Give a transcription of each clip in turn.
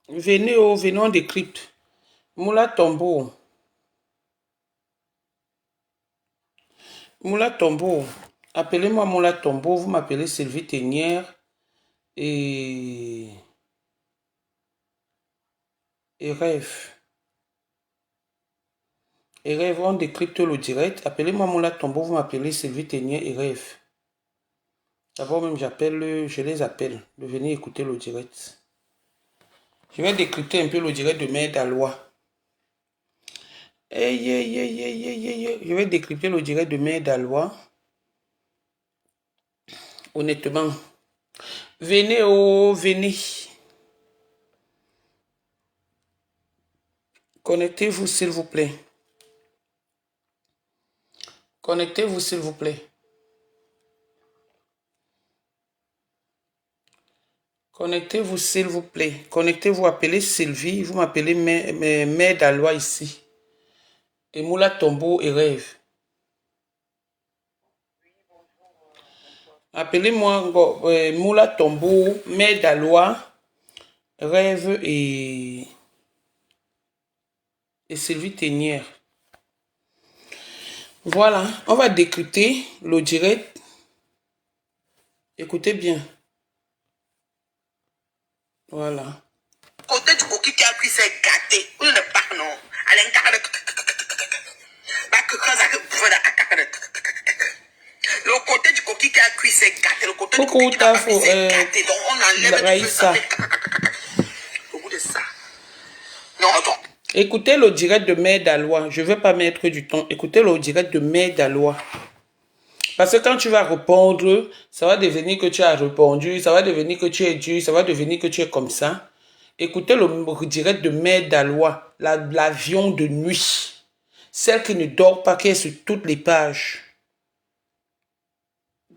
Venez, on décrypte. Moula Tombo. Moula Tombo. Appelez-moi Moula Tombo. Vous m'appelez Sylvie Tenière. Et Rêve. Et Rêve, on décrypte le direct. Appelez-moi Moula Tombo. Vous m'appelez Sylvie Tenière et Rêve. D'abord même, je les appelle. Venez écouter le direct. Je vais décrypter un peu le direct de Mère Dalois. Je vais décrypter le direct de Mère Dalois. Honnêtement. Venez, oh, venez. Connectez-vous, s'il vous plaît. Connectez-vous, s'il vous plaît. Connectez-vous, s'il vous plaît. Connectez-vous, appelez Sylvie. Vous m'appelez Mère Dalois ici. Et Moula Tombo et Rêve. Appelez-moi Moula Tombo, Mère Dalois, Rêve et Sylvie Tenière. Voilà, on va décrypter le direct. Écoutez bien. Voilà. Côté du coquille qui a pris ses gâtés. Où ne pas non. Allez, le côté du coquille qui a cuit ses gâtés. Le côté du coquille qui a cuit ses gâtés. Donc on enlève Raïssa. Au bout de ça. Non, attends. Écoutez le direct de Mère Dalois. Je ne vais pas mettre du temps. Écoutez le direct de Mère Dalois. Parce que quand tu vas répondre, ça va devenir que tu as répondu, ça va devenir que tu es dur, ça va devenir que tu es comme ça. Écoutez le direct de Mère Dalois, l'avion de nuit. Celle qui ne dort pas, qui est sur toutes les pages.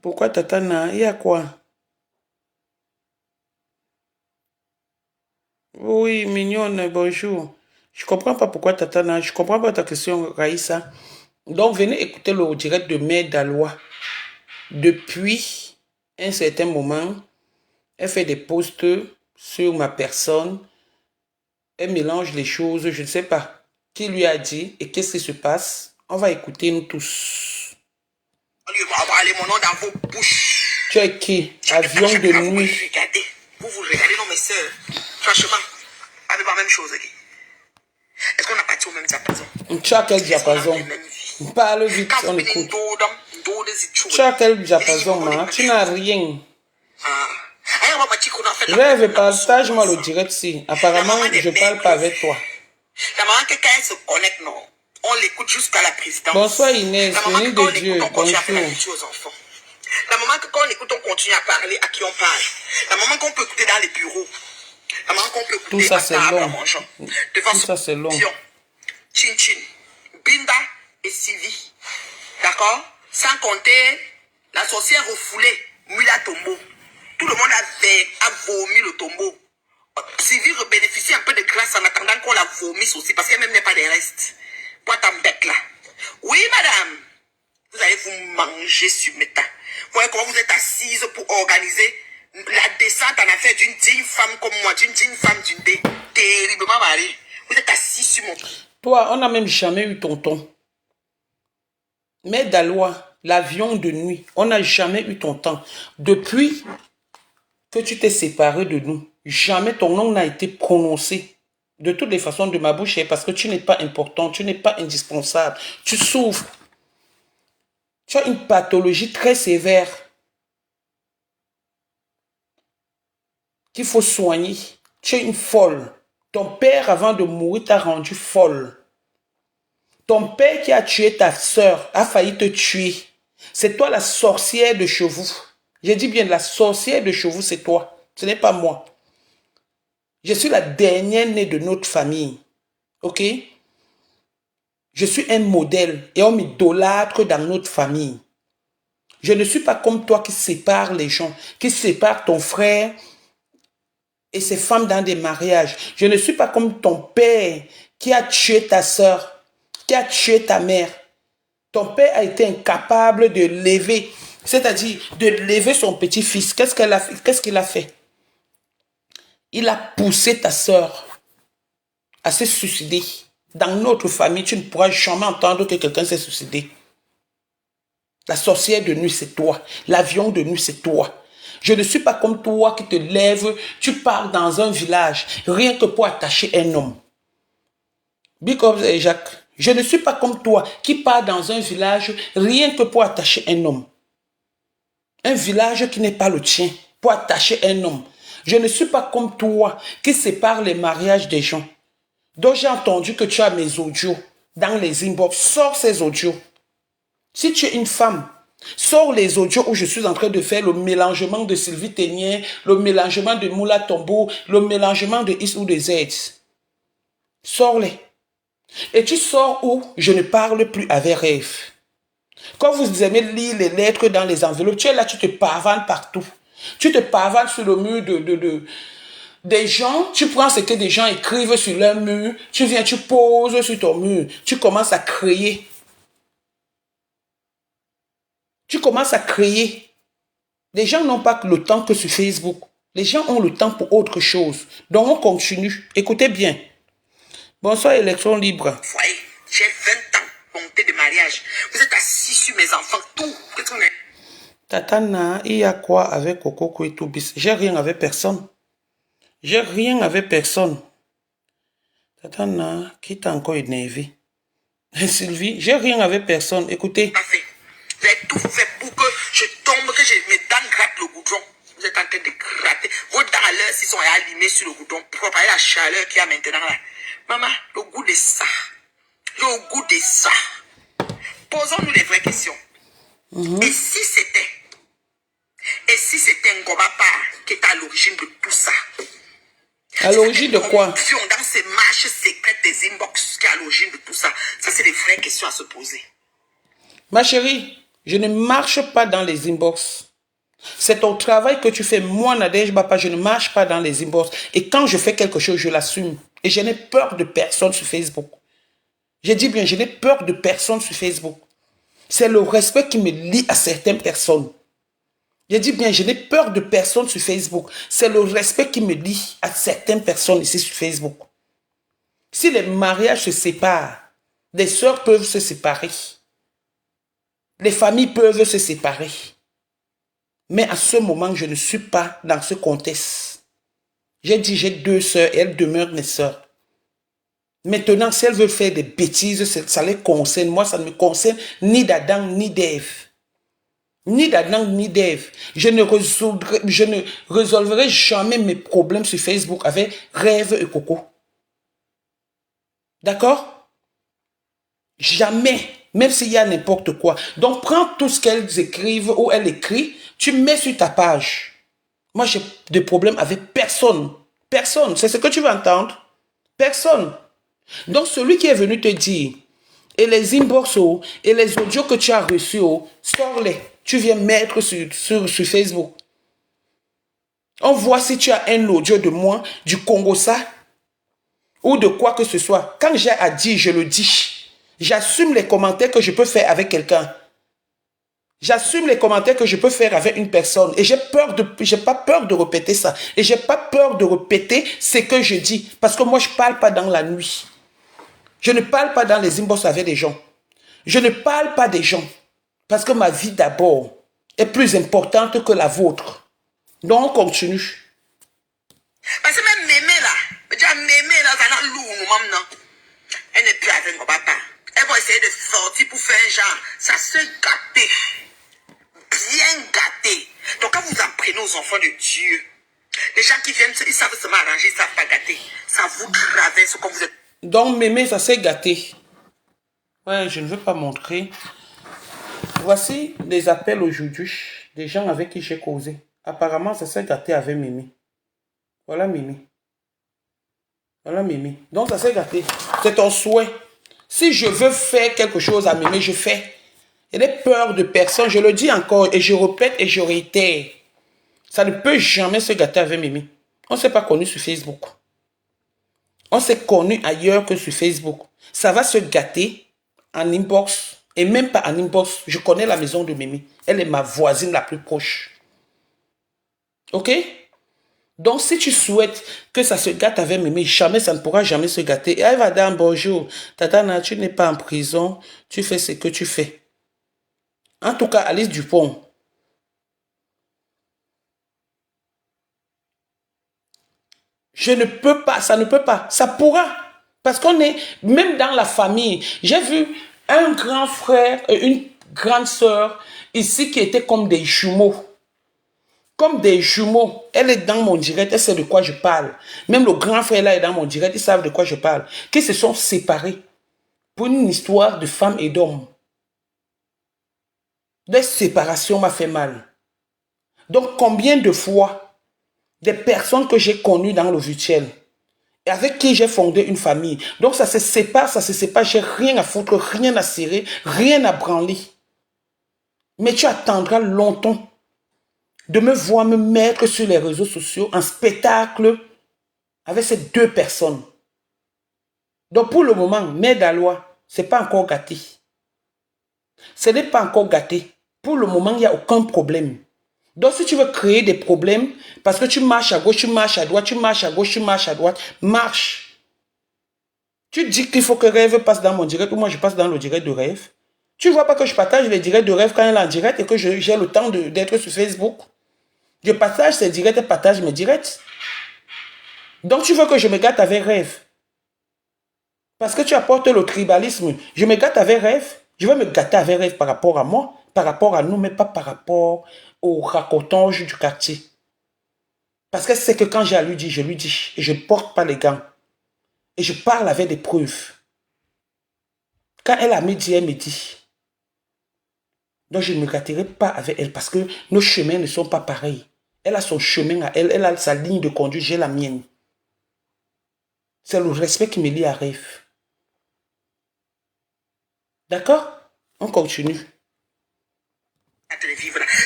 Pourquoi Tatana? Il y a quoi? Oui, mignonne, bonjour. Je comprends pas pourquoi Tatana. Je comprends pas ta question, Raïssa. Donc, venez écouter le direct de Mère Dalois. Depuis un certain moment, elle fait des posts sur ma personne. Elle mélange les choses. Je ne sais pas qui lui a dit et qu'est-ce qui se passe. On va écouter nous tous. Mon nom dans vos bouches. Tu es qui? Avion de nuit. Vous regardez, non, mes soeurs. Franchement, avec la même chose. Est-ce qu'on a parti au même diapason? Tu as quel diapason? Parle vite, on écoute. Tu as quel diapason, ma? Tu n'as rien. Rêve, partage-moi le direct-ci. Apparemment, je ne parle pas avec toi. La maman, quand elle se connecte, non. On l'écoute jusqu'à la présidence. Bonsoir Inès, béni de Dieu. Bonjour. La maman, quand on écoute, on continue à parler à qui on parle. La maman qu'on peut écouter dans les bureaux. La maman qu'on peut écouter tout ça, c'est long. Devant tout ça, c'est long. Chin Chin, Binda et Sylvie. D'accord? Sans compter la sorcière refoulée, Mula Tombo. Tout le monde a vomi le tombeau. Sylvie bénéficie un peu de grâce en attendant qu'on la vomisse aussi, parce qu'elle même n'est pas des restes. Boîte en bec là. Oui, madame. Vous allez vous manger sur méta. Vous voyez comment vous êtes assise pour organiser la descente en affaire d'une digne femme comme moi, d'une digne femme d'une terriblement mariée. Vous êtes assis sur mon... Toi, on n'a même jamais eu tonton. Mère Dalois, l'avion de nuit, on n'a jamais eu ton temps. Depuis que tu t'es séparé de nous, jamais ton nom n'a été prononcé. De toutes les façons, de ma bouche, parce que tu n'es pas important, tu n'es pas indispensable. Tu souffres. Tu as une pathologie très sévère qu'il faut soigner. Tu es une folle. Ton père, avant de mourir, t'a rendu folle. Ton père qui a tué ta soeur a failli te tuer. C'est toi la sorcière de Chevaux. J'ai dit bien, la sorcière de Chevaux, c'est toi. Ce n'est pas moi. Je suis la dernière née de notre famille. Ok? Je suis un modèle et on m'idolâtre dans notre famille. Je ne suis pas comme toi qui sépare les gens, qui sépare ton frère et ses femmes dans des mariages. Je ne suis pas comme ton père qui a tué ta soeur, qui a tué ta mère. Ton père a été incapable de lever, c'est-à-dire de lever son petit-fils. Qu'est-ce qu'il a fait? Il a poussé ta sœur à se suicider. Dans notre famille, tu ne pourras jamais entendre que quelqu'un s'est suicidé. La sorcière de nuit, c'est toi. L'avion de nuit, c'est toi. Je ne suis pas comme toi qui te lèves, tu pars dans un village, rien que pour attacher un homme. Big up, Jacques. Je ne suis pas comme toi qui part dans un village, rien que pour attacher un homme. Un village qui n'est pas le tien, pour attacher un homme. Je ne suis pas comme toi qui sépare les mariages des gens. Donc j'ai entendu que tu as mes audios dans les inbox. Sors ces audios. Si tu es une femme, sors les audios où je suis en train de faire le mélangement de Sylvie Ténier, le mélangement de Moula Tombo, le mélangement de Is ou de Z. Sors-les. Et tu sors où je ne parle plus avec rêve. Quand vous aimez lire les lettres dans les enveloppes, tu es là, tu te pavanes partout. Tu te pavanes sur le mur des gens. Tu prends ce que des gens écrivent sur leur mur. Tu viens, tu poses sur ton mur. Tu commences à créer. Tu commences à créer. Les gens n'ont pas le temps que sur Facebook. Les gens ont le temps pour autre chose. Donc on continue. Écoutez bien. Bonsoir, élection libre. Voyez, j'ai 20 ans, bonté de mariage. Vous êtes assis sur mes enfants, tout. Qu'est-ce qu'on est? Tatana, il y a quoi avec Coco Kouetoubis? J'ai rien avec personne. J'ai rien avec personne. Tatana, qui t'a encore énervé? Sylvie, j'ai rien avec personne. Écoutez. Parfait. Vous avez tout fait pour que je tombe, que mes dents grattent le goudron. Vous êtes en train de gratter. Vos dents à l'heure, s'ils sont allumés sur le goudron, pour préparer la chaleur qu'il y a maintenant là. Maman, le goût de ça. Le goût de ça. Posons-nous les vraies questions. Et si c'était Ngobapa qui est à l'origine de tout ça? À l'origine de quoi? Dans ces marches secrètes des inbox qui est à l'origine de tout ça. Ça, c'est des vraies questions à se poser. Ma chérie, je ne marche pas dans les inbox. C'est ton travail que tu fais. Moi, Nadège Bapa, je ne marche pas dans les inbox. Et quand je fais quelque chose, je l'assume. Et je n'ai peur de personne sur Facebook. J'ai dit bien, je n'ai peur de personne sur Facebook. C'est le respect qui me lie à certaines personnes. J'ai dit bien, je n'ai peur de personne sur Facebook. C'est le respect qui me lie à certaines personnes ici sur Facebook. Si les mariages se séparent, les sœurs peuvent se séparer. Les familles peuvent se séparer. Mais à ce moment, je ne suis pas dans ce contexte. J'ai dit, j'ai 2 sœurs et elles demeurent mes sœurs. Maintenant, si elles veulent faire des bêtises, ça les concerne. Moi, ça ne me concerne ni d'Adam ni d'Ève. Ni d'Adam ni d'Ève. Je ne résolverai jamais mes problèmes sur Facebook avec Rêve et Coco. D'accord? Jamais. Même s'il y a n'importe quoi. Donc, prends tout ce qu'elles écrivent ou elles écrivent, tu mets sur ta page. Moi, j'ai des problèmes avec personne. Personne. C'est ce que tu veux entendre? Personne. Donc, celui qui est venu te dire, et les inbox et les audios que tu as reçus, sors-les. Tu viens mettre sur Facebook. On voit si tu as un audio de moi, du Congo ça, ou de quoi que ce soit. Quand j'ai à dire, je le dis. J'assume les commentaires que je peux faire avec quelqu'un. J'assume les commentaires que je peux faire avec une personne. Et j'ai pas peur de répéter ça. Et j'ai pas peur de répéter ce que je dis. Parce que moi, je parle pas dans la nuit. Je ne parle pas dans les inbox avec des gens. Je ne parle pas des gens. Parce que ma vie d'abord est plus importante que la vôtre. Donc, on continue. Parce que même Mémé là, déjà Mémé là, ça n'a l'ou, nous, maman, non. Elle n'est plus avec mon papa. Elle va essayer de sortir pour faire un genre. Ça se gâter. Bien gâté. Donc quand vous apprenez aux enfants de Dieu, les gens qui viennent, ils savent se m'arranger, ils ne savent pas gâter. Ça vous traverse comme vous êtes. Donc, Mémé, ça s'est gâté. Ouais, je ne veux pas montrer. Voici les appels aujourd'hui des gens avec qui j'ai causé. Apparemment, ça s'est gâté avec Mémé. Voilà Mémé. Voilà Mémé. Donc, ça s'est gâté. C'est ton souhait. Si je veux faire quelque chose à Mémé, je fais. Je n'ai peur de personne. Je le dis encore et je répète et je réitère. Ça ne peut jamais se gâter avec Mémé. On ne s'est pas connu sur Facebook. On s'est connu ailleurs que sur Facebook. Ça va se gâter en inbox. Et même pas en inbox. Je connais la maison de Mémé. Elle est ma voisine la plus proche. Ok? Donc, si tu souhaites que ça se gâte avec Mémé, jamais, ça ne pourra jamais se gâter. Et elle va dire, bonjour, Tatana, tu n'es pas en prison, tu fais ce que tu fais. En tout cas, Alice Dupont, je ne peux pas, ça ne peut pas, ça pourra. Parce qu'on est, même dans la famille, j'ai vu un grand frère, une grande sœur ici qui étaient comme des jumeaux. Comme des jumeaux. Elle est dans mon direct, elle sait de quoi je parle. Même le grand frère là est dans mon direct, ils savent de quoi je parle. Qui se sont séparés pour une histoire de femmes et d'hommes. La séparation m'a fait mal. Donc combien de fois des personnes que j'ai connues dans le virtuel et avec qui j'ai fondé une famille. Donc ça se sépare, j'ai rien à foutre, rien à cirer, rien à branler. Mais tu attendras longtemps de me voir me mettre sur les réseaux sociaux en spectacle avec ces deux personnes. Donc pour le moment, Mère Dalois, ce n'est pas encore gâté. Ce n'est pas encore gâté. Pour le moment, il n'y a aucun problème. Donc si tu veux créer des problèmes, parce que tu marches à gauche, tu marches à droite, tu marches à gauche, tu marches à droite, marche. Tu dis qu'il faut que Rêve passe dans mon direct ou moi je passe dans le direct de Rêve. Tu ne vois pas que je partage les directs de Rêve quand elle est en direct et que j'ai le temps d'être sur Facebook. Je partage ses directs et partage mes directs. Donc tu veux que je me gâte avec Rêve. Parce que tu apportes le tribalisme. Je me gâte avec Rêve. Je vais me gâter avec Rêve par rapport à moi, par rapport à nous, mais pas par rapport au racotage du quartier. Parce que c'est que quand j'ai à lui dire, je lui dis. Et je ne porte pas les gants. Et je parle avec des preuves. Quand elle a dit, elle me dit. Donc je ne me gâterai pas avec elle parce que nos chemins ne sont pas pareils. Elle a son chemin à elle, elle a sa ligne de conduite, j'ai la mienne. C'est le respect qui me lie à Rêve. D'accord? On continue.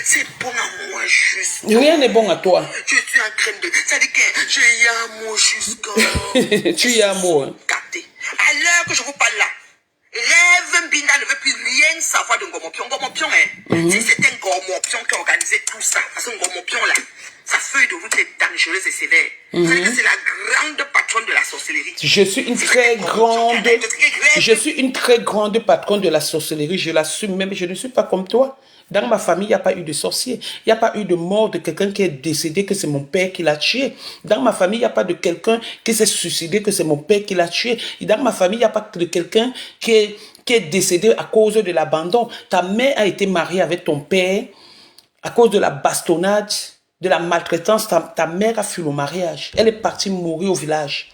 C'est bon à moi juste. Rien n'est bon à toi. Je suis en train de... Ça dit que je y a mot jusqu'à... Tu y as mot. Hein? À l'heure que je vous parle là, Rêve Mbinda ne veut plus rien savoir de Ngomopion. Ngomopion, hein. Si c'était un Ngomopion qui organisait tout ça, parce que Ngomopion là, sa feuille de route est dangereuse et sévère. C'est-à-dire que c'est la grande patronne de la sorcellerie. Je suis une très grande... Je suis une très grande patronne de la sorcellerie. Je l'assume même. Je ne suis pas comme toi. Dans ma famille, il n'y a pas eu de sorcier. Il n'y a pas eu de mort de quelqu'un qui est décédé, que c'est mon père qui l'a tué. Dans ma famille, il n'y a pas de quelqu'un qui s'est suicidé, que c'est mon père qui l'a tué. Et dans ma famille, il n'y a pas de quelqu'un qui est décédé à cause de l'abandon. Ta mère a été mariée avec ton père à cause de la bastonnade, de la maltraitance. Ta mère a fui le mariage. Elle est partie mourir au village.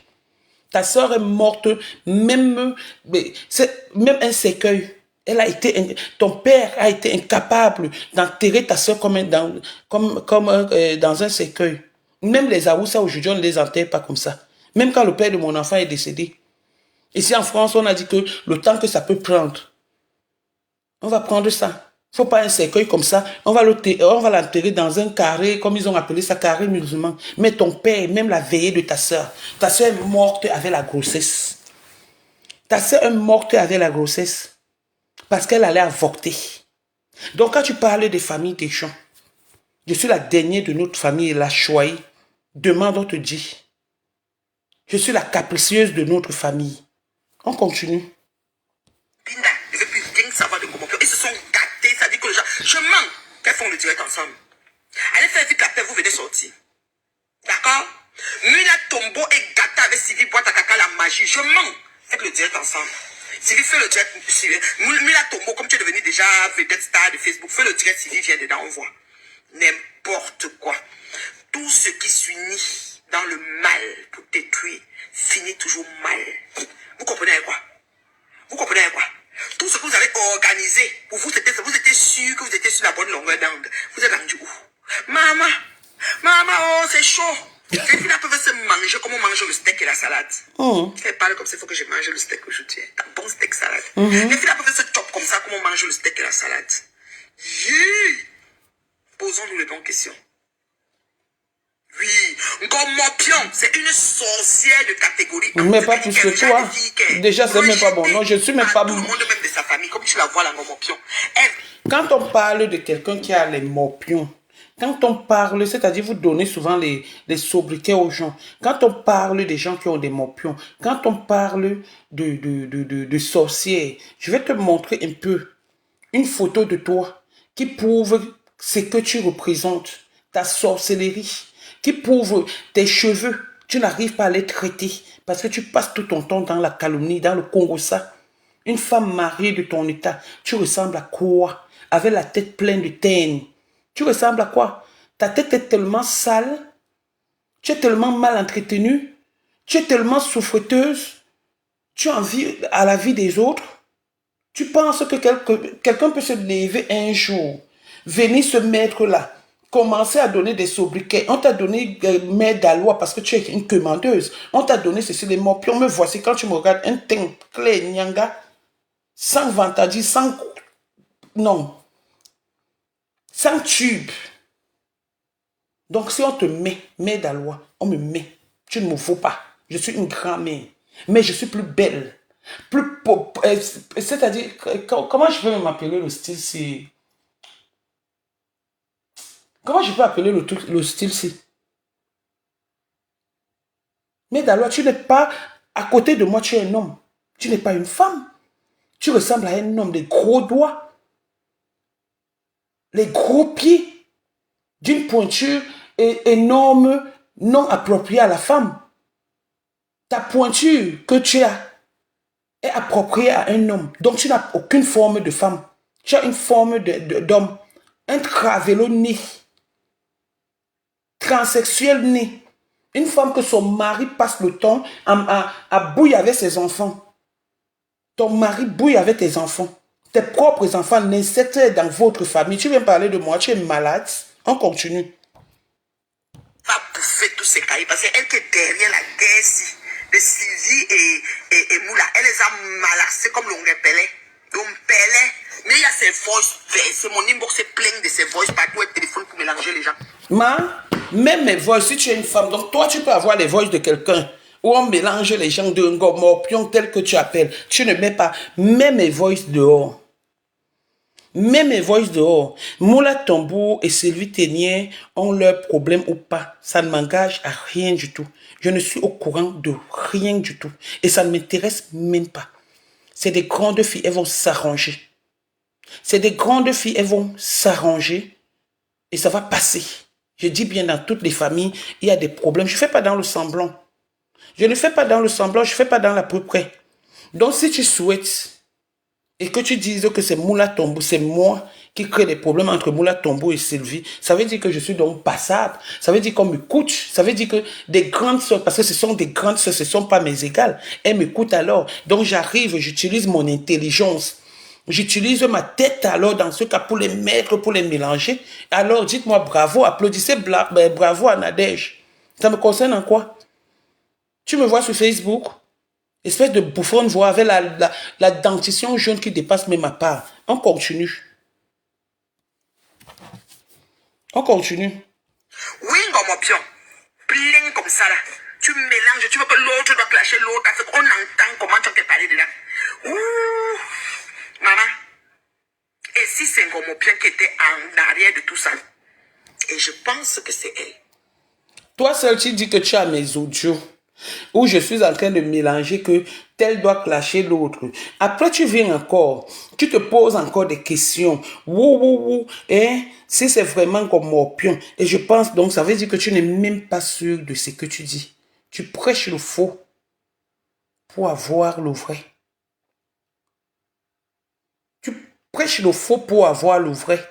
Ta soeur est morte, même un cercueil. Ton père a été incapable d'enterrer ta soeur comme dans un cercueil. Même les Aoussa aujourd'hui, on ne les enterre pas comme ça. Même quand le père de mon enfant est décédé. Ici en France, on a dit que le temps que ça peut prendre, on va prendre ça. Il ne faut pas un cercueil comme ça. On va l'enterrer dans un carré, comme ils ont appelé ça, carré musulman. Mais ton père, même la veillée de ta soeur est morte avec la grossesse. Ta soeur est morte avec la grossesse. Parce qu'elle allait avorter. Donc quand tu parles des familles des gens, je suis la dernière de notre famille, la choyée. Demande, on te dit. Je suis la capricieuse de notre famille. On continue. Binda ne veut plus rien savoir de Ngomopion. Ils se sont gâtés, ça dit que les gens... Je mens qu'elles font le direct ensemble. Allez faire vite la paix, vous venez sortir. D'accord? Mila Tombo est gâtée avec Sylvie Boîte à caca la magie. Je mens. Faites le direct ensemble. Sylvie fait le direct. Mila Tombo, comme tu es devenu déjà vedette star de Facebook, fais le direct, Sylvie vient dedans, on voit. N'importe quoi. Tout ce qui s'unit dans le mal pour détruire finit toujours mal. Vous comprenez quoi? Vous comprenez quoi? Tout ce que vous avez organisé, pour vous étiez sûr que vous étiez sur la bonne longueur d'onde. Vous êtes rendu où? Maman, oh, c'est chaud. Les filles peuvent se manger comme on mange le steak et la salade. Elle parle comme ça, il faut que je mange le steak aujourd'hui. Un bon steak salade. Les filles peuvent se chop comme ça, comme on mange le steak et la salade. Posons-nous les bonnes questions. Oui, Ngomopion, c'est une sorcière de catégorie. Mais pas plus que toi. Déjà, c'est même pas bon. Non, je suis même pas bon. Tout le monde, même de sa famille, comme tu la vois, la Ngomopion. Quand on parle de quelqu'un qui a les morpions, Quand on parle, c'est-à-dire vous donnez souvent les sobriquets aux gens. Quand on parle des gens qui ont des morpions, quand on parle de sorcières, je vais te montrer un peu une photo de toi qui prouve ce que tu représentes, ta sorcellerie, qui prouve tes cheveux. Tu n'arrives pas à les traiter parce que tu passes tout ton temps dans la calomnie, dans le Congo ça. Une femme mariée de ton état, tu ressembles à quoi? Avec la tête pleine de teigne. Tu ressembles à quoi? Ta tête est tellement sale, tu es tellement mal entretenue, tu es tellement souffreteuse, tu envies à la vie des autres. Tu penses que quelqu'un peut se lever un jour, venir se mettre là, commencer à donner des sobriquets. On t'a donné mère d'Alois parce que tu es une commandeuse. On t'a donné ceci, les morpions. Me voici quand tu me regardes, un teint clé, nyanga, sans vantardise, sans... Non. Sans tube. Donc si on te met, mère d'Alois, on me met. Tu ne me vaux pas. Je suis une grand-mère. Mais je suis plus belle. C'est-à-dire, comment je peux m'appeler le style? Comment je peux appeler le style-ci? Mais d'alors, tu n'es pas à côté de moi, tu es un homme. Tu n'es pas une femme. Tu ressembles à un homme, les gros doigts, les gros pieds, d'une pointure énorme, non appropriée à la femme. Ta pointure que tu as est appropriée à un homme. Donc, tu n'as aucune forme de femme. Tu as une forme d'homme. Un travélo né. Transsexuel né. Une femme que son mari passe le temps à bouiller avec ses enfants. Ton mari bouille avec tes enfants. Tes propres enfants naissent dans votre famille. Tu viens parler de moi, tu es malade. On continue. Va bouffer tous ces cahiers parce qu'elle qui est derrière la guerre ici, de Sylvie et Moula, elle les a malassés comme l'on rappelait. Donc, mais il y a ces voices, c'est mon inbox est plein de ces voices partout, et téléphone pour mélanger les gens. Même mes voix, si tu es une femme, donc toi tu peux avoir les voix de quelqu'un où on mélange les gens de morpion tel que tu appelles. Tu ne mets pas, mets mes voix dehors. Mets mes voix dehors. Moula Tambour et Sylvie Ténier ont leurs problèmes ou pas. Ça ne m'engage à rien du tout. Je ne suis au courant de rien du tout. Et ça ne m'intéresse même pas. C'est des grandes filles, elles vont s'arranger. C'est des grandes filles, elles vont s'arranger. Et ça va passer. Je dis bien, dans toutes les familles, il y a des problèmes. Je ne fais pas dans le semblant. Je ne fais pas dans le semblant, je ne fais pas dans l'à peu près. Donc, si tu souhaites et que tu dises que c'est Moula Tambour, c'est moi qui crée des problèmes entre Moula Tambour et Sylvie, ça veut dire que je suis donc passable. Ça veut dire qu'on m'écoute. Ça veut dire que des grandes soeurs, parce que ce sont des grandes soeurs, ce ne sont pas mes égales. Elles m'écoutent alors. Donc, j'arrive, j'utilise mon intelligence. J'utilise ma tête alors dans ce cas pour les mettre, pour les mélanger. Alors dites-moi bravo, applaudissez bravo à Nadège. Ça me concerne en quoi? Tu me vois sur Facebook, espèce de bouffonne voix avec la dentition jaune qui dépasse même ma part. On continue. On continue. Oui, mon pion, plein comme ça là. Tu mélanges, tu veux que l'autre doit clasher l'autre, on entend comment tu peux parler de là. Ouh. Maman, et si c'est Ngomopian qui était en arrière de tout ça? Et je pense que c'est elle. Toi seul, tu dis que tu as mes audios où je suis en train de mélanger que tel doit clasher l'autre. Après, tu viens encore, tu te poses encore des questions. Hein? Si c'est vraiment comme Morpion. Et je pense donc, ça veut dire que tu n'es même pas sûr de ce que tu dis. Tu prêches le faux pour avoir le vrai. Prêche le faux pour avoir le vrai.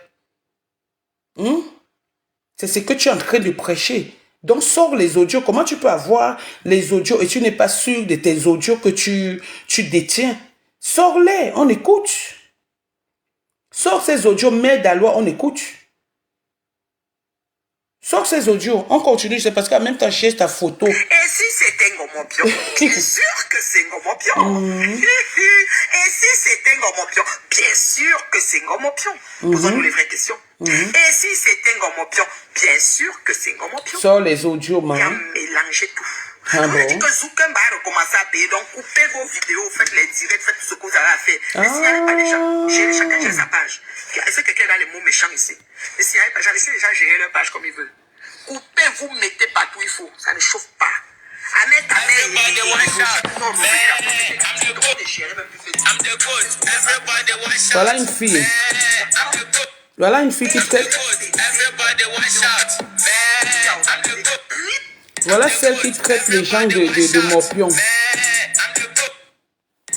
C'est ce que tu es en train de prêcher. Donc, sors les audios. Comment tu peux avoir les audios et tu n'es pas sûr de tes audios que tu détiens? Sors-les, on écoute. Sors ces audios, mets d'Alois, on écoute. Sors ces audios, on continue. C'est parce qu'en même temps, cherche ta photo. Et si c'était Ngomopion? Bien sûr que c'est Ngomopion. Et si c'était Ngomopion? Bien sûr que c'est Ngomopion. Posons-nous les vraies questions. Et si c'était Ngomopion? Bien sûr que c'est Ngomopion. Sors les audios, maman. Il a mélangé tout. Ah On a dit bon? que Zuckerberg va recommencer à payer. Donc, coupez vos vidéos, faites les directs, faites tout ce que vous avez à faire. Ne signalez pas les gens. Chacun gère sa page. Est-ce que quelqu'un a les mots méchants ici? Ne signalez pas. Laissez les gens gérer leur page comme ils veulent. Coupez, vous mettez partout où il faut. Ça ne chauffe pas. Annette, Everybody one shot. non, Man, I'm the good. Everybody one shot. Voilà une fille. Man, I'm the good. Voilà une fille qui traite. Everybody one shot. Man, I'm the good. Voilà celle qui traite les gens de morpions. Man, I'm the good.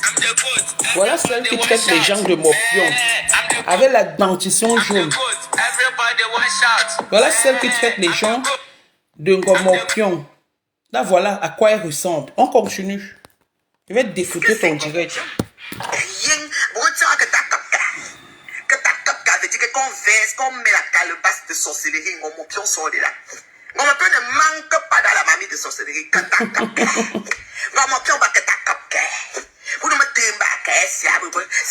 I'm the good. Voilà celle qui traite les gens de morpions. Avec la dentition jaune. Everybody one shot. Voilà celle qui traite les gens de morpions. Là, voilà à quoi elle ressemble. On continue. Je vais défouter ton direct. Rien. Vous retirez que ta capta. Que ta capta veut dire que qu'on verse, qu'on met la calebasse de sorcellerie, mon pion sort de là. Mon pion ne manque pas dans la mamie de sorcellerie. Que ta capta. Mon pion va que ta capta. Vous ne me tenez pas. C'est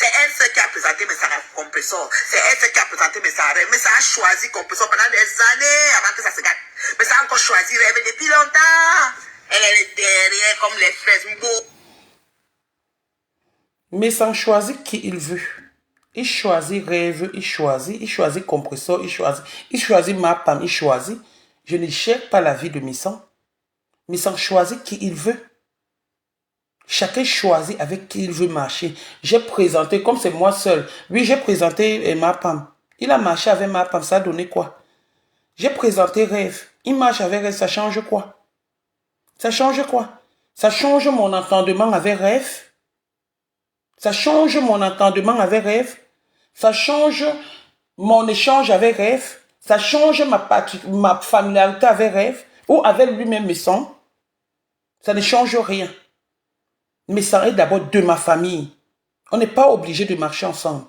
elle qui a présenté mes sarafs compresseurs. C'est elle qui a présenté mes sarafs. Mais ça a choisi compresseur pendant des années avant que ça se gâte. Mais ça a encore choisi rêve depuis longtemps. Elle est derrière comme les fraises. Mais sans choisir qui il veut. Il choisit rêve, il choisit compresseur, il choisit ma femme, il choisit. Je ne cherche pas la vie de Missan. Missan choisit qui il veut. Chacun choisit avec qui il veut marcher. J'ai présenté, comme c'est moi seul, oui, j'ai présenté ma femme. Il a marché avec ma femme, ça a donné quoi? J'ai présenté rêve. Il marche avec rêve, ça change quoi? Ça change quoi? Ça change mon entendement avec rêve. Ça change mon entendement avec rêve. Ça change mon échange avec rêve. Ça change ma familiarité avec rêve. Ou avec lui-même, Missan. Ça ne change rien. Mais ça est d'abord de ma famille. On n'est pas obligé de marcher ensemble.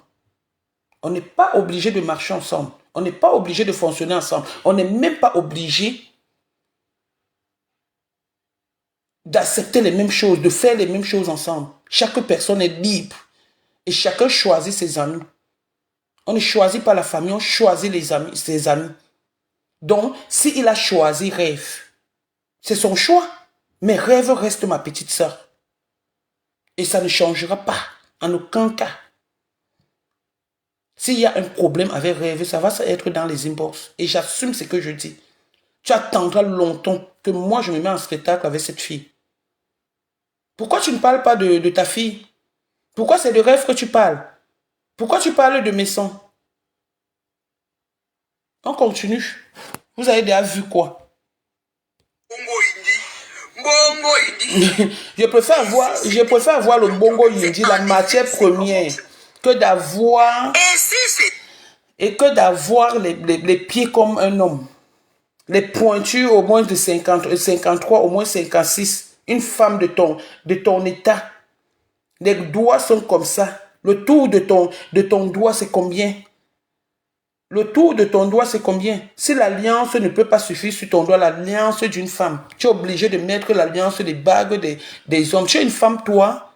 On n'est pas obligé de marcher ensemble. On n'est pas obligé de fonctionner ensemble. On n'est même pas obligé d'accepter les mêmes choses, de faire les mêmes choses ensemble. Chaque personne est libre. Et chacun choisit ses amis. On ne choisit pas la famille, on choisit les amis, ses amis. Donc, s'il a choisi Rêve, c'est son choix. Mais Rêve reste ma petite sœur. Et ça ne changera pas, en aucun cas. S'il y a un problème avec Rêve, ça va être dans les inbox. Et j'assume ce que je dis. Tu attendras longtemps que moi je me mets en spectacle avec cette fille. Pourquoi tu ne parles pas de ta fille? Pourquoi c'est de Rêve que tu parles? Pourquoi tu parles de Messon? On continue. Vous avez déjà vu quoi? Je préfère avoir le bongo yindi, la matière première, que d'avoir les pieds comme un homme. Les pointures au moins de 50, 53, au moins 56. Une femme de ton état. Les doigts sont comme ça. Le tour de ton doigt, c'est combien? Le tour de ton doigt, c'est combien? Si l'alliance ne peut pas suffire sur ton doigt, l'alliance d'une femme, tu es obligé de mettre l'alliance des bagues des hommes. Tu es une femme, toi.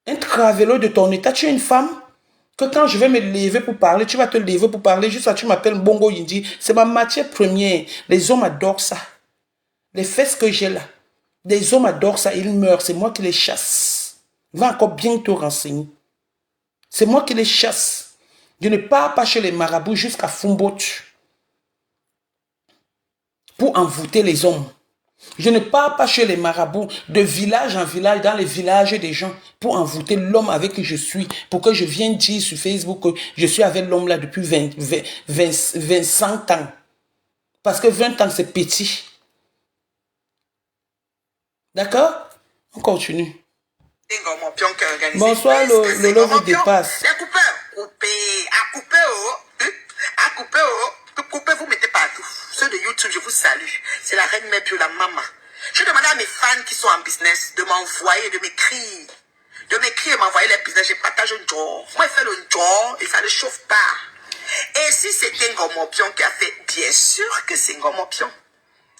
Un travelo de ton état, tu es une femme. Que quand je vais me lever pour parler, tu vas te lever pour parler. Juste ça, tu m'appelles Bongo Yindi. C'est ma matière première. Les hommes adorent ça. Les fesses que j'ai là. Les hommes adorent ça. Ils meurent. C'est moi qui les chasse. Va encore bien te renseigner. C'est moi qui les chasse. Je ne pars pas chez les marabouts jusqu'à Fumbot pour envoûter les hommes. Je ne pars pas chez les marabouts de village en village, dans les villages des gens, pour envoûter l'homme avec qui je suis, pour que je vienne dire sur Facebook que je suis avec l'homme là depuis 20 ans. Parce que 20 ans, c'est petit. D'accord? On continue. Bonsoir, Lolo vous dépasse. Coupez, vous mettez partout. Ceux de YouTube, je vous salue. C'est la reine mère puis la maman. Je demandais à mes fans qui sont en business de m'envoyer, de m'écrire. De m'écrire et m'envoyer les business. Je partage un job. Moi, je fais le job et ça ne chauffe pas. Et si c'était Ngomopion qui a fait, bien sûr que c'est Ngomopion.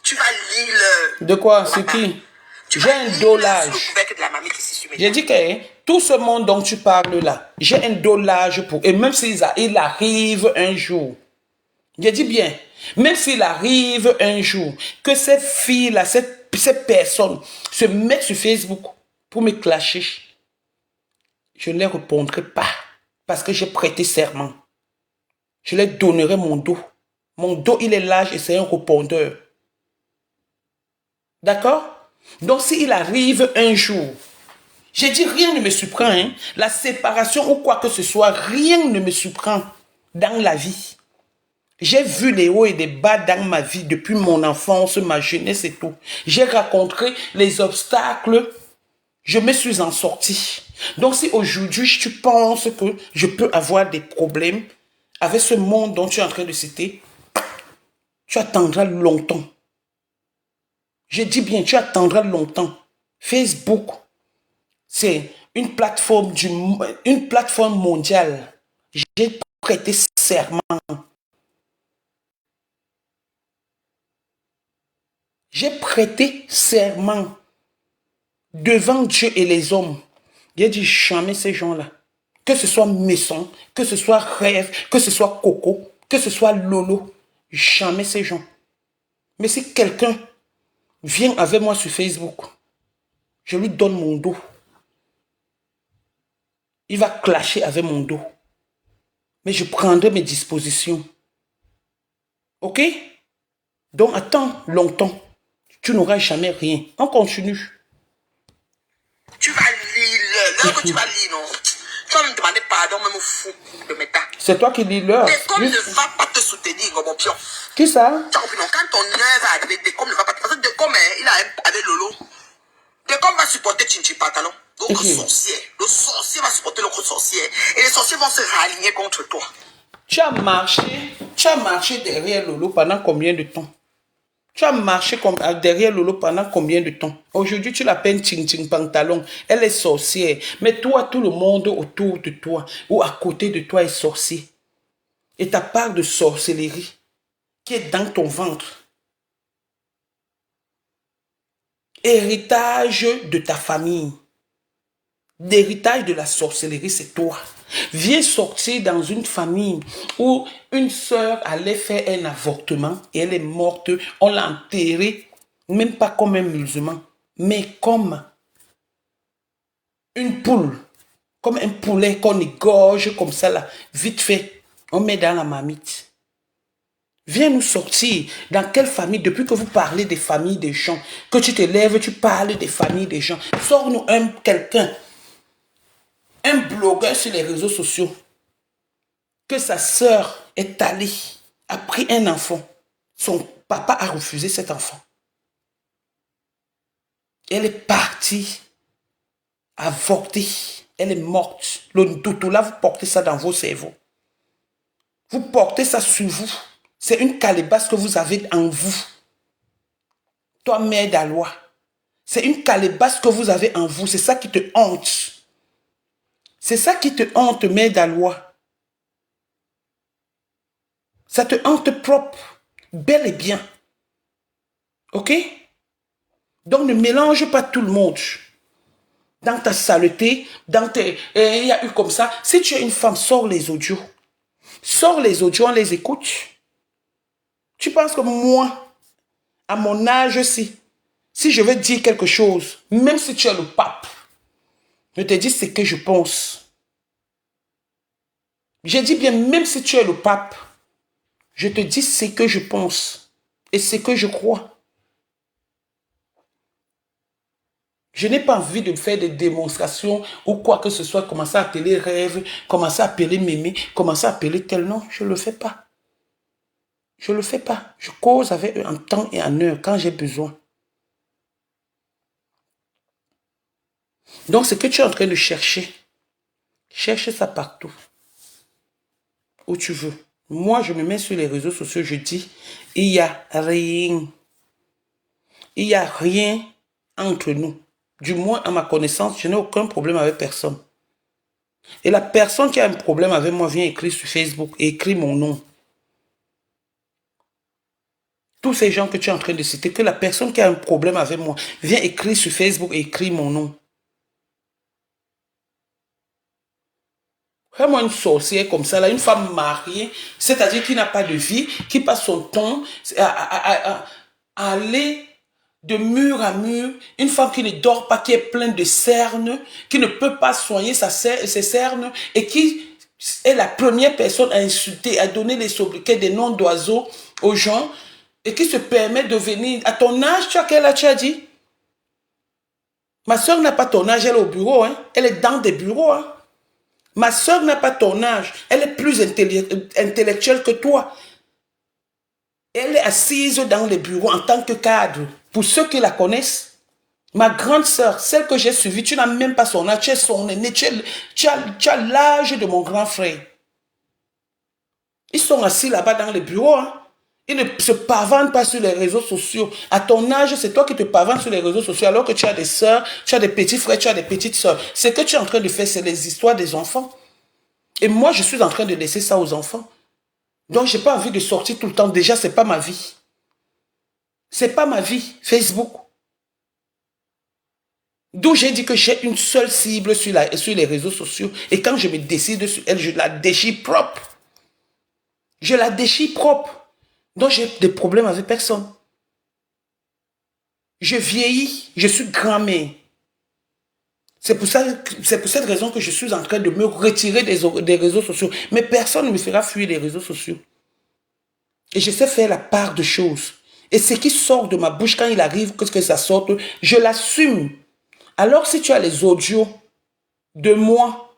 Tu vas lire le... De quoi? C'est qui? J'ai un dolage. J'ai dit que tout ce monde dont tu parles là, j'ai un dolage pour... Et même s'il arrive un jour, j'ai dit bien, même s'il arrive un jour, que cette fille-là, cette ces personnes se mettent sur Facebook pour me clasher, je ne les répondrai pas parce que j'ai prêté serment. Je leur donnerai mon dos. Mon dos, il est large et c'est un répondeur. D'accord? Donc, s'il arrive un jour, j'ai dit rien ne me surprend, hein? La séparation ou quoi que ce soit, rien ne me surprend dans la vie. J'ai vu les hauts et les bas dans ma vie depuis mon enfance, ma jeunesse et tout. J'ai rencontré les obstacles. Je me suis en sorti. Donc si aujourd'hui tu penses que je peux avoir des problèmes avec ce monde dont tu es en train de citer, tu attendras longtemps. Je dis bien, tu attendras longtemps. Facebook, c'est une plateforme mondiale. J'ai prêté serment. J'ai prêté serment devant Dieu et les hommes. J'ai dit jamais ces gens-là. Que ce soit Maison, que ce soit Rêve, que ce soit Coco, que ce soit Lolo. Jamais ces gens. Mais si quelqu'un vient avec moi sur Facebook, je lui donne mon dos. Il va clasher avec mon dos. Mais je prendrai mes dispositions. Ok? Donc attends longtemps. Tu n'auras jamais rien. On continue. Tu vas lire l'heure que tu vas lire, non? Tu vas me demander pardon, même au fou de mes tas. C'est toi qui lis l'heure. Décom ne va pas te soutenir, mon pion. Qui ça? Tu as compris, non? Quand ton heure va arriver, Décom ne va pas te... Parce que Décom, il a avec Lolo. Décom va supporter Chinchi Pantalon. L'autre sorcier. Le sorcier va supporter l'autre sorcier. Et les sorciers vont se raligner contre toi. Tu as marché derrière Lolo pendant combien de temps? Tu as marché derrière Lolo pendant combien de temps? Aujourd'hui, tu l'appelles Ting Pantalon. Elle est sorcière. Mais toi, tout le monde autour de toi ou à côté de toi est sorcier. Et ta part de sorcellerie qui est dans ton ventre. Héritage de ta famille. L'héritage de la sorcellerie, c'est toi. Viens sortir dans une famille où une sœur allait faire un avortement et elle est morte. On l'a enterrée, même pas comme un musulman, mais comme une poule, comme un poulet qu'on égorge comme ça là, vite fait. On met dans la marmite. Viens nous sortir. Dans quelle famille, depuis que vous parlez des familles des gens, que tu te lèves, tu parles des familles des gens. Sors-nous quelqu'un. Un blogueur sur les réseaux sociaux, que sa sœur est allée, a pris un enfant. Son papa a refusé cet enfant. Elle est partie, avortée. Elle est morte. Le doudou là, vous portez ça dans vos cerveaux. Vous portez ça sur vous. C'est une calebasse que vous avez en vous. Toi, mère d'Alois. C'est une calebasse que vous avez en vous. C'est ça qui te hante. C'est ça qui te hante, mère d'Alois. Ça te hante propre, bel et bien. Ok? Donc ne mélange pas tout le monde. Dans ta saleté, dans tes... Il y a eu comme ça. Si tu es une femme, sors les audios. Sors les audios, on les écoute. Tu penses que moi, à mon âge, si je veux dire quelque chose, même si tu es le pape, je te dis ce que je pense. J'ai dit bien, même si tu es le pape, je te dis ce que je pense et ce que je crois. Je n'ai pas envie de faire des démonstrations ou quoi que ce soit, commencer à appeler Rêve, commencer à appeler Mémé, commencer à appeler tel nom. Je ne le fais pas. Je ne le fais pas. Je cause avec eux en temps et en heure quand j'ai besoin. Donc, ce que tu es en train de chercher, cherche ça partout. Où tu veux. Moi, je me mets sur les réseaux sociaux, je dis, il n'y a rien. Il n'y a rien entre nous. Du moins, à ma connaissance, je n'ai aucun problème avec personne. Et la personne qui a un problème avec moi vient écrire sur Facebook et écrit mon nom. Tous ces gens que tu es en train de citer, que la personne qui a un problème avec moi vient écrire sur Facebook et écrit mon nom. Vraiment une sorcière comme ça, là, une femme mariée, c'est-à-dire qui n'a pas de vie, qui passe son temps à aller de mur à mur, une femme qui ne dort pas, qui est pleine de cernes, qui ne peut pas soigner ses cernes et qui est la première personne à insulter, à donner les sobriquets, des noms d'oiseaux aux gens et qui se permet de venir. À ton âge, tu as quel âge, tu as dit? Ma soeur n'a pas ton âge, elle est au bureau, hein? Elle est dans des bureaux. Hein? Ma soeur n'a pas ton âge, elle est plus intellectuelle que toi. Elle est assise dans les bureaux en tant que cadre. Pour ceux qui la connaissent, ma grande soeur, celle que j'ai suivie, tu n'as même pas son âge, tu es son aîné, tu as l'âge de mon grand frère. Ils sont assis là-bas dans les bureaux. Hein? Ils ne se pavanent pas sur les réseaux sociaux. À ton âge, c'est toi qui te pavanes sur les réseaux sociaux alors que tu as des soeurs, tu as des petits frères, tu as des petites soeurs. Ce que tu es en train de faire, c'est les histoires des enfants. Et moi, je suis en train de laisser ça aux enfants. Donc, je n'ai pas envie de sortir tout le temps. Déjà, ce n'est pas ma vie. Ce n'est pas ma vie, Facebook. D'où j'ai dit que j'ai une seule cible sur les réseaux sociaux. Et quand je me décide sur elle, je la déchire propre. Je la déchire propre. Donc, j'ai des problèmes avec personne. Je vieillis, je suis grand-mère. C'est pour cette raison que je suis en train de me retirer des réseaux sociaux. Mais personne ne me fera fuir les réseaux sociaux. Et je sais faire la part de choses. Et ce qui sort de ma bouche, quand il arrive que ça sorte, je l'assume. Alors si tu as les audios de moi,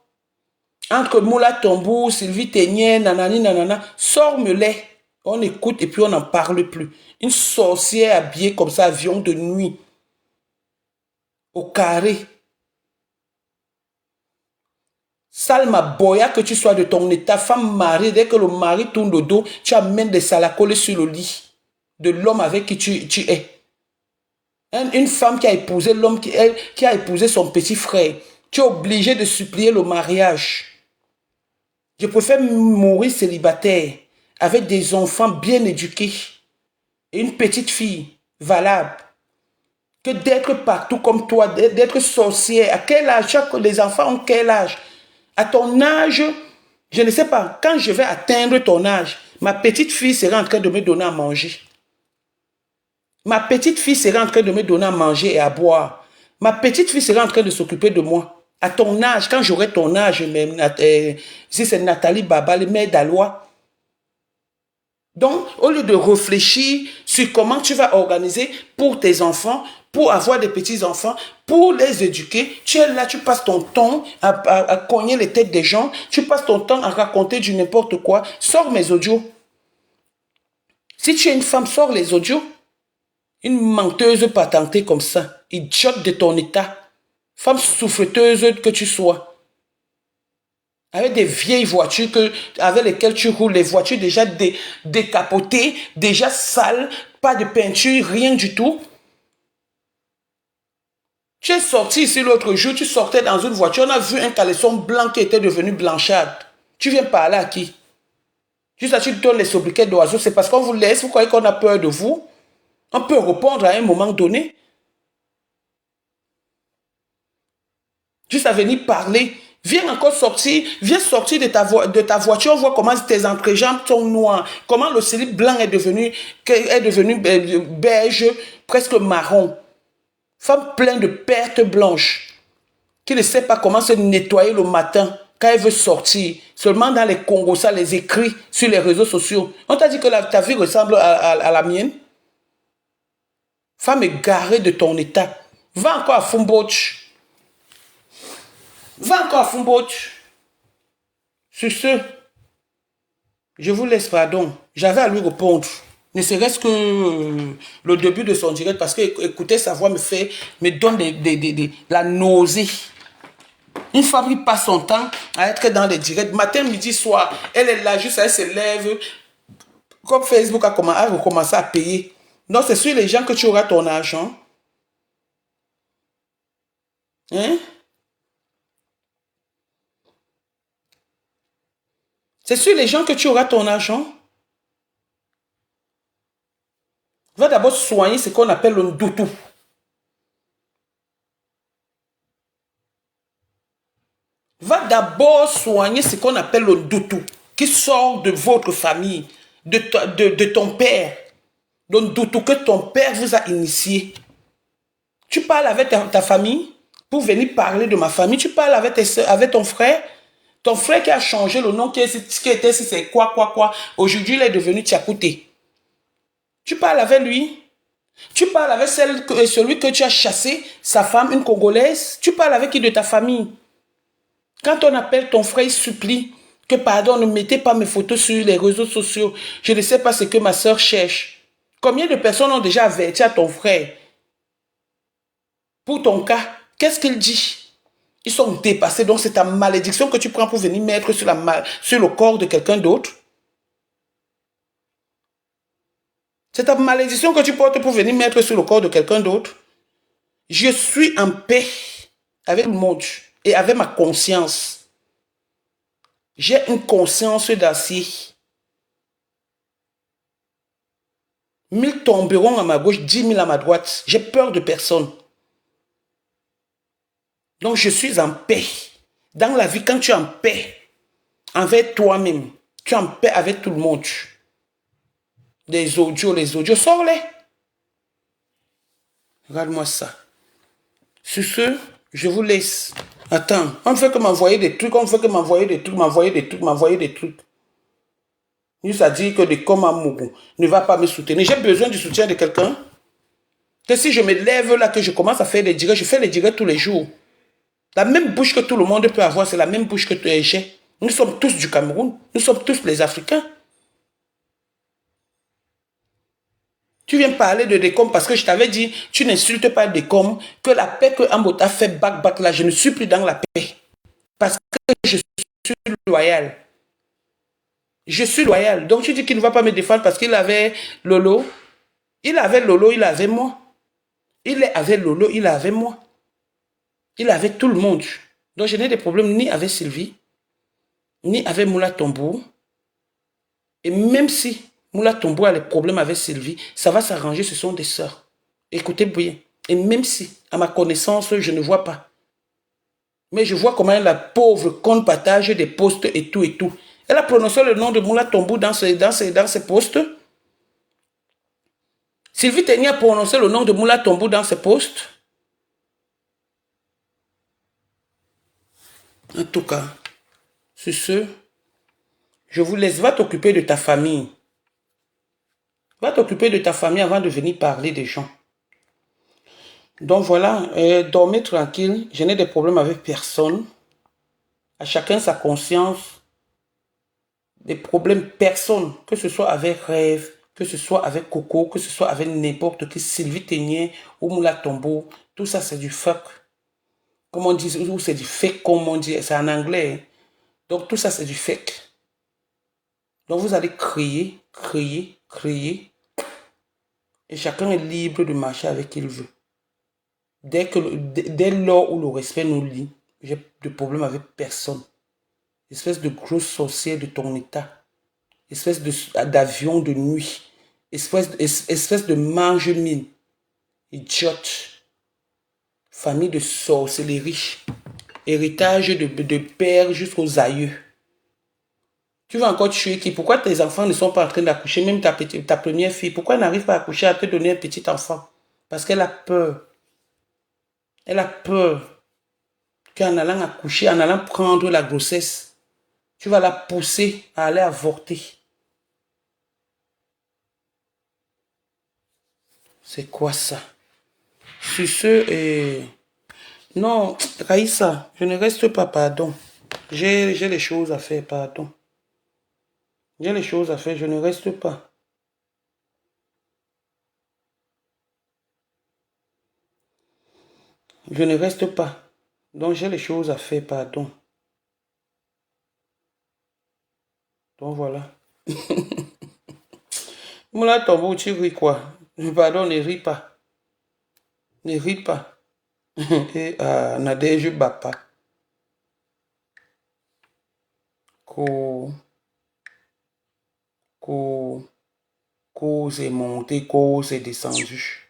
entre Moula Tombou, Sylvie Ténier, nanani, nanana, sors-me-les. On écoute et puis on n'en parle plus. Une sorcière habillée comme ça, avion de nuit, au carré. Salma Boya, que tu sois de ton état, femme mariée, dès que le mari tourne le dos, tu amènes des salacoles sur le lit de l'homme avec qui tu es. Une femme qui a épousé l'homme qui a épousé son petit frère. Tu es obligé de supplier le mariage. Je préfère mourir célibataire avec des enfants bien éduqués et une petite fille valable que d'être partout comme toi, d'être sorcière. À quel âge? Les enfants ont quel âge? À ton âge, je ne sais pas, quand je vais atteindre ton âge, ma petite fille sera en train de me donner à manger. Ma petite fille sera en train de me donner à manger et à boire. Ma petite fille sera en train de s'occuper de moi. À ton âge, quand j'aurai ton âge, même, si c'est Nathalie Baba, les mères d'Alois. Donc, au lieu de réfléchir sur comment tu vas organiser pour tes enfants, pour avoir des petits-enfants, pour les éduquer, tu es là, tu passes ton temps à cogner les têtes des gens, tu passes ton temps à raconter du n'importe quoi. Sors mes audios. Si tu es une femme, sors les audios. Une menteuse patentée comme ça, idiote de ton état, femme souffreteuse que tu sois, avec des vieilles voitures avec lesquelles tu roules, les voitures déjà décapotées, déjà sales, pas de peinture, rien du tout. Tu es sorti ici l'autre jour, tu sortais dans une voiture, on a vu un caleçon blanc qui était devenu blanchâtre. Tu viens parler à qui? Juste là, tu donnes les sobriquets d'oiseaux, c'est parce qu'on vous laisse, vous croyez qu'on a peur de vous? On peut répondre à un moment donné. Juste à venir parler. Viens encore sortir. Viens sortir de ta voiture. On voit comment tes entrejambes sont noires. Comment le slip blanc est devenu beige, presque marron. Femme pleine de pertes blanches. Qui ne sait pas comment se nettoyer le matin quand elle veut sortir. Seulement dans les Congos, ça les écrit sur les réseaux sociaux. On t'a dit que ta vie ressemble à la mienne. Femme égarée de ton état. Va encore à Fumboch. Va encore à Fumboch. Sur ce, je vous laisse, pardon. J'avais à lui répondre. Ne serait-ce que le début de son direct, parce que écouter sa voix me donne la nausée. Une femme qui passe son temps à être dans les directs, matin, midi, soir. Elle est là, juste elle se lève. Comme Facebook a recommencé à payer. Donc, c'est sur les gens que tu auras ton argent. Hein? C'est sur les gens que tu auras ton argent. Va d'abord soigner ce qu'on appelle le ndoutou. Va d'abord soigner ce qu'on appelle le ndoutou, qui sort de votre famille, de ton père. Le ndoutou que ton père vous a initié. Tu parles avec ta famille pour venir parler de ma famille. Tu parles avec tes soeurs, avec ton frère. Ton frère qui a changé le nom, qui était, si c'est quoi. Aujourd'hui, il est devenu Tchakouté. Tu parles avec lui. Tu parles avec celui que tu as chassé, sa femme, une Congolaise. Tu parles avec qui de ta famille? Quand on appelle ton frère, il supplie que pardon, ne mettez pas mes photos sur les réseaux sociaux. Je ne sais pas ce que ma soeur cherche. Combien de personnes ont déjà averti à ton frère? Pour ton cas, qu'est-ce qu'il dit? Ils sont dépassés, donc c'est ta malédiction que tu prends pour venir mettre sur le corps de quelqu'un d'autre. C'est ta malédiction que tu portes pour venir mettre sur le corps de quelqu'un d'autre. Je suis en paix avec le monde et avec ma conscience. J'ai une conscience d'acier. 1000 tomberont à ma gauche, 10 000 à ma droite. J'ai peur de personne. Donc je suis en paix. Dans la vie, quand tu es en paix avec toi-même, tu es en paix avec tout le monde. Les audios, sors-les. Regarde-moi ça. Sur ce, je vous laisse. Attends, on ne fait que m'envoyer des trucs, m'envoyer des trucs. Nous a dit que des comme Mougou ne va pas me soutenir. J'ai besoin du soutien de quelqu'un. Que si je me lève là, que je commence à faire des directs, je fais les directs tous les jours. La même bouche que tout le monde peut avoir, c'est la même bouche que j'ai. Nous sommes tous du Cameroun. Nous sommes tous les Africains. Tu viens parler de Décom parce que je t'avais dit, tu n'insultes pas Décom, que la paix que Ambota fait back là, je ne suis plus dans la paix. Parce que je suis loyal. Je suis loyal. Donc tu dis qu'il ne va pas me défendre parce qu'il avait Lolo. Il avait Lolo, il avait moi. Il avait Lolo, il avait moi. Il avait tout le monde. Donc je n'ai des problèmes ni avec Sylvie, ni avec Moula Tombo. Et même si Moula Tombo a des problèmes avec Sylvie, ça va s'arranger, ce sont des sœurs. Écoutez bien. Et même si, à ma connaissance, je ne vois pas. Mais je vois comment la pauvre conne partage des posts et tout et tout. Elle a prononcé le nom de Moula Tombo dans ses posts. Sylvie Ténia a prononcé le nom de Moula Tombo dans ses posts. En tout cas, sur ce, je vous laisse. Va t'occuper de ta famille. Va t'occuper de ta famille avant de venir parler des gens. Donc voilà, dormez tranquille. Je n'ai des problèmes avec personne. À chacun sa conscience. Des problèmes personne. Que ce soit avec Rêve, que ce soit avec Coco, que ce soit avec n'importe qui, Sylvie Ténier ou Moula Tombo. Tout ça, c'est du fuck. Comme on dit, ou c'est du fake, comme on dit. C'est en anglais. Hein. Donc tout ça, c'est du fake. Donc vous allez crier. Et chacun est libre de marcher avec qui il veut. Dès lors où le respect nous lie, j'ai de problème avec personne. Espèce de gros sorcier de ton état. Espèce d'avion de nuit. Espèce de mange-mine. Idiote. Famille de sorcellerie. Héritage de père jusqu'aux aïeux. Tu vas encore tuer qui? Pourquoi tes enfants ne sont pas en train d'accoucher? Même ta première fille. Pourquoi elle n'arrive pas à accoucher, à te donner un petit enfant? Parce qu'elle a peur. Elle a peur qu'en allant accoucher, en allant prendre la grossesse, tu vas la pousser à aller avorter. C'est quoi ça? Sur ce, non, Raïssa, je ne reste pas, pardon. J'ai les choses à faire, pardon. J'ai les choses à faire, je ne reste pas. Je ne reste pas. Donc j'ai les choses à faire, pardon. Donc voilà. Moula Tombo, tu ris quoi? Pardon, ne ris pas. Ne ris pas. Et Nadège Bapa. Cause est monté, cause est descendu.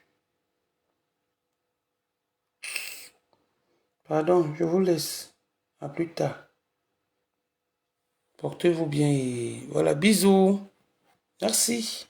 Pardon, je vous laisse. À plus tard. Portez-vous bien et voilà, bisous. Merci.